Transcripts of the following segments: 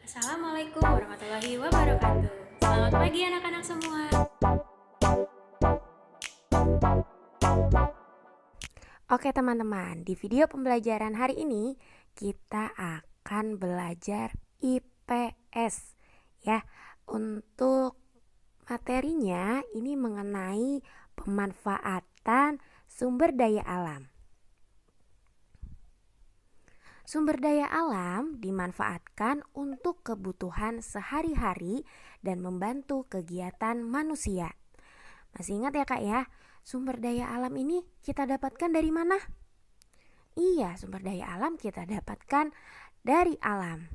Assalamualaikum warahmatullahi wabarakatuh. Selamat pagi anak-anak semua. Oke teman-teman, di video pembelajaran hari ini kita akan belajar IPS ya. Untuk materinya ini mengenai pemanfaatan sumber daya alam. Sumber daya alam dimanfaatkan untuk kebutuhan sehari-hari dan membantu kegiatan manusia. Masih ingat ya Kak ya? Sumber daya alam ini kita dapatkan dari mana? Iya, sumber daya alam kita dapatkan dari alam.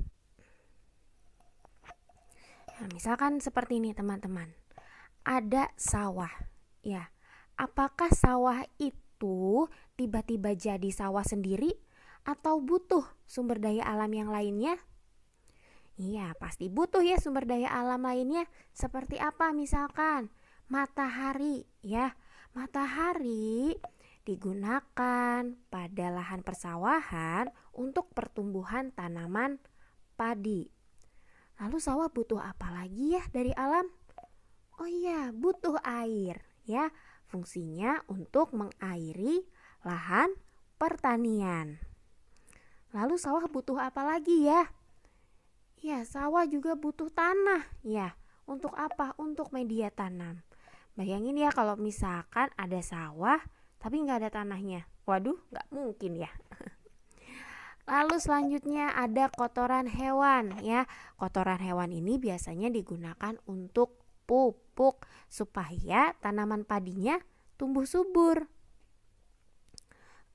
Nah, misalkan seperti ini teman-teman. Ada sawah. Ya, apakah sawah itu tiba-tiba jadi sawah sendiri atau butuh sumber daya alam yang lainnya? Iya, pasti butuh ya sumber daya alam lainnya. Seperti apa misalkan? Matahari ya. Matahari digunakan pada lahan persawahan untuk pertumbuhan tanaman padi. Lalu sawah butuh apa lagi ya dari alam? Oh iya, butuh air ya. Fungsinya untuk mengairi lahan pertanian. Lalu sawah butuh apa lagi ya? Ya, sawah juga butuh tanah ya. Untuk apa? Untuk media tanam. Bayangin ya kalau misalkan ada sawah tapi nggak ada tanahnya. Waduh, nggak mungkin ya. Lalu selanjutnya ada kotoran hewan ya. Kotoran hewan ini biasanya digunakan untuk pupuk supaya tanaman padinya tumbuh subur.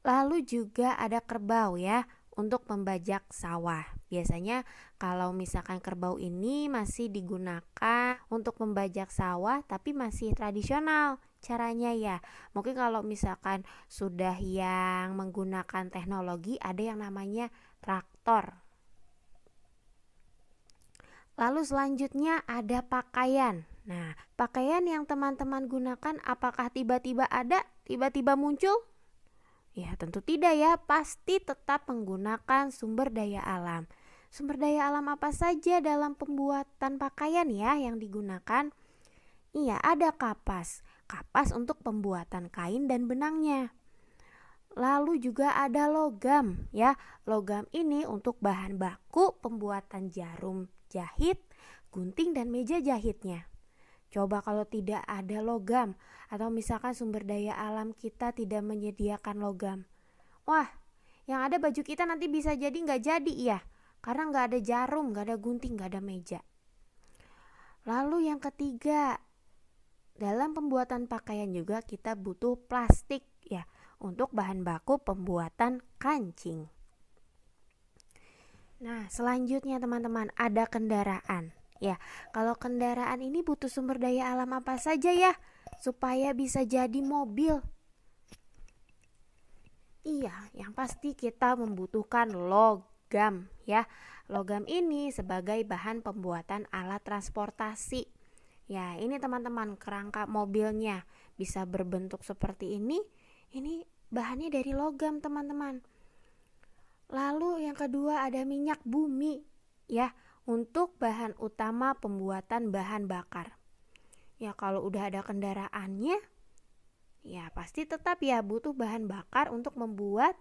Lalu juga ada kerbau ya untuk membajak sawah. Biasanya kalau misalkan kerbau ini masih digunakan untuk membajak sawah tapi masih tradisional caranya ya. Mungkin kalau misalkan sudah yang menggunakan teknologi ada yang namanya traktor. Lalu selanjutnya ada pakaian. Nah, pakaian yang teman-teman gunakan apakah tiba-tiba ada, tiba-tiba muncul? Ya tentu tidak ya, pasti tetap menggunakan sumber daya alam. Sumber daya alam apa saja dalam pembuatan pakaian ya yang digunakan? Iya, ada kapas. Kapas untuk pembuatan kain dan benangnya. Lalu juga ada logam ya. Logam ini untuk bahan baku pembuatan jarum jahit, gunting dan meja jahitnya. Coba kalau tidak ada logam atau misalkan sumber daya alam kita tidak menyediakan logam. Wah, yang ada baju kita nanti bisa jadi nggak jadi ya. Karena nggak ada jarum, nggak ada gunting, nggak ada meja. Lalu yang ketiga, dalam pembuatan pakaian juga kita butuh plastik ya untuk bahan baku pembuatan kancing. Nah, selanjutnya teman-teman ada kendaraan. Ya, kalau kendaraan ini butuh sumber daya alam apa saja ya supaya bisa jadi mobil? Iya, yang pasti kita membutuhkan logam ya. Logam ini sebagai bahan pembuatan alat transportasi. Ya, ini teman-teman kerangka mobilnya bisa berbentuk seperti ini. Ini bahannya dari logam, teman-teman. Lalu yang kedua ada minyak bumi ya. Untuk bahan utama pembuatan bahan bakar. Ya kalau udah ada kendaraannya, ya pasti tetap ya butuh bahan bakar untuk membuat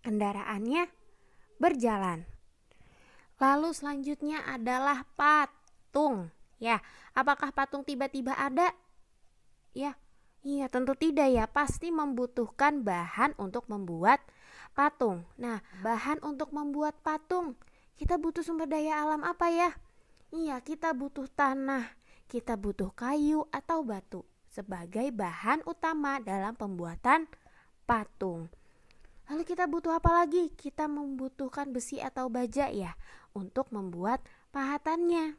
kendaraannya berjalan. Lalu selanjutnya adalah patung. Ya, apakah patung tiba-tiba ada? Ya, iya tentu tidak ya, pasti membutuhkan bahan untuk membuat patung. Nah, bahan untuk membuat patung kita butuh sumber daya alam apa ya? Iya, kita butuh tanah, kita butuh kayu atau batu sebagai bahan utama dalam pembuatan patung. Lalu kita butuh apa lagi? Kita membutuhkan besi atau baja ya untuk membuat pahatannya.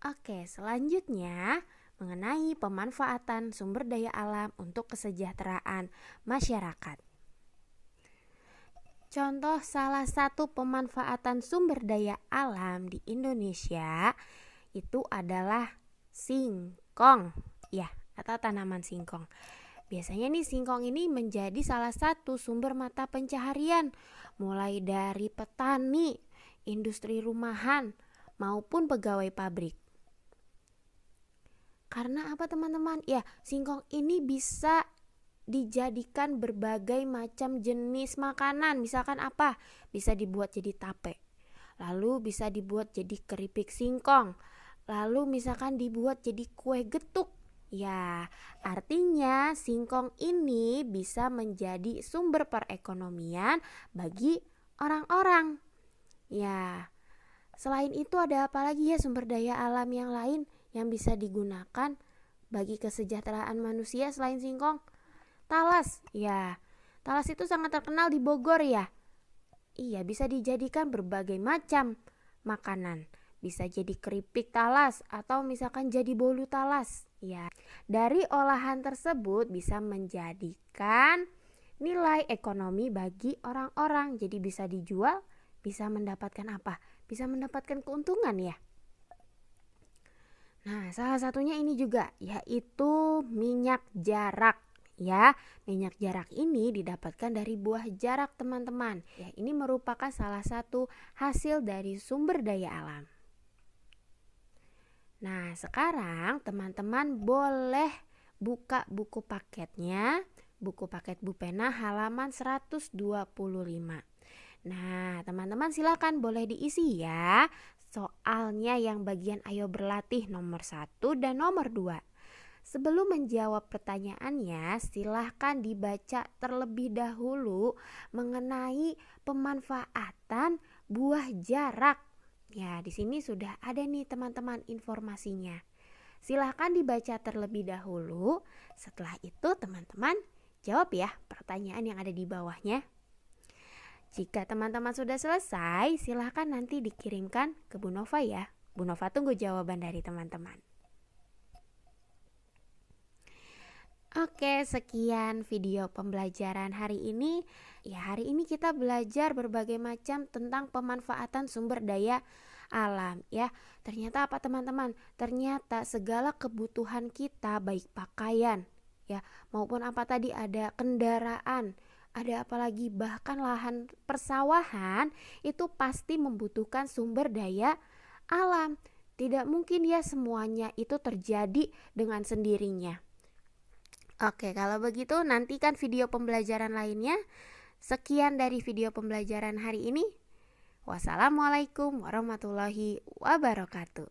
Oke, selanjutnya mengenai pemanfaatan sumber daya alam untuk kesejahteraan masyarakat. Contoh salah satu pemanfaatan sumber daya alam di Indonesia itu adalah singkong ya, atau tanaman singkong. Biasanya nih singkong ini menjadi salah satu sumber mata pencaharian mulai dari petani, industri rumahan maupun pegawai pabrik. Karena apa teman-teman? Ya, singkong ini bisa dijadikan berbagai macam jenis makanan. Misalkan apa? Bisa dibuat jadi tape. Lalu bisa dibuat jadi keripik singkong. Lalu misalkan dibuat jadi kue getuk. Ya, artinya singkong ini bisa menjadi sumber perekonomian bagi orang-orang. Ya, selain itu ada apa lagi ya sumber daya alam yang lain yang bisa digunakan bagi kesejahteraan manusia selain singkong? Talas, ya. Talas itu sangat terkenal di Bogor ya. Iya, bisa dijadikan berbagai macam makanan. Bisa jadi keripik talas atau misalkan jadi bolu talas. Ya, dari olahan tersebut bisa menjadikan nilai ekonomi bagi orang-orang. Jadi bisa dijual, bisa mendapatkan apa? Bisa mendapatkan keuntungan ya. Nah, salah satunya ini juga yaitu minyak jarak. Ya, minyak jarak ini didapatkan dari buah jarak teman-teman. Ya, ini merupakan salah satu hasil dari sumber daya alam. Nah, sekarang teman-teman boleh buka buku paketnya, buku paket Bu Pena halaman 125. Nah, teman-teman silakan boleh diisi ya soalnya yang bagian ayo berlatih nomor 1 dan nomor 2. Sebelum menjawab pertanyaannya, silahkan dibaca terlebih dahulu mengenai pemanfaatan buah jarak. Ya, di sini sudah ada nih teman-teman informasinya. Silahkan dibaca terlebih dahulu. Setelah itu teman-teman jawab ya pertanyaan yang ada di bawahnya. Jika teman-teman sudah selesai, silahkan nanti dikirimkan ke Bu Nova ya. Bu Nova tunggu jawaban dari teman-teman. Oke, sekian video pembelajaran hari ini. Ya, hari ini kita belajar berbagai macam tentang pemanfaatan sumber daya alam ya. Ternyata apa teman-teman? Ternyata segala kebutuhan kita baik pakaian ya maupun apa tadi ada kendaraan, ada apalagi bahkan lahan persawahan itu pasti membutuhkan sumber daya alam. Tidak mungkin ya semuanya itu terjadi dengan sendirinya. Oke, kalau begitu nantikan video pembelajaran lainnya. Sekian dari video pembelajaran hari ini. Wassalamualaikum warahmatullahi wabarakatuh.